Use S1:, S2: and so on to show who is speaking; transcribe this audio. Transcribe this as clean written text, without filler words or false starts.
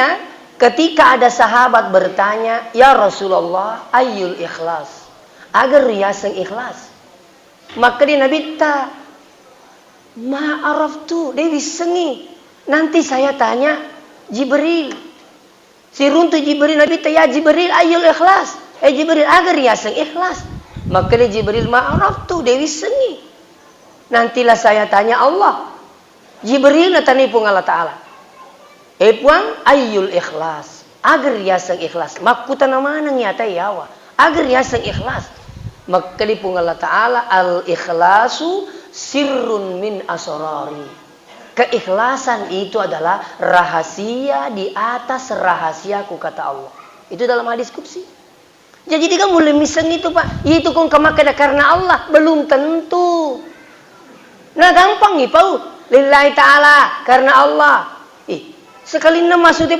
S1: Makanya ketika ada sahabat bertanya, "Ya Rasulullah, ayyul ikhlas?" Agar riasang ikhlas. Maka dia Nabi ta ma'araftu, dia disengi. Nanti saya tanya Jibril. Si runtu Jibril, Nabi ta ya Jibril ayyul ikhlas? Jibril agar riasang ikhlas. Maka dia Jibril ma'araftu, dia disengi. Nantilah saya tanya Allah. Jibril natani pun Allah Ta'ala. Puang ayyul ikhlas? Agar riasang ikhlas. Makuta namana nyata yawa. Agar riasang ikhlas. Maka pun Allah Ta'ala al-ikhlasu sirrun min asrari. Keikhlasan itu adalah rahasia di atas rahasiaku, kata Allah. Itu dalam hadis qudsi. Jadi dia mulai miseng itu Pak. Itu kong kemakada karena Allah. Belum tentu. Nah gampang nih Pak. Lillahi ta'ala. Karena Allah. Sekali maksudnya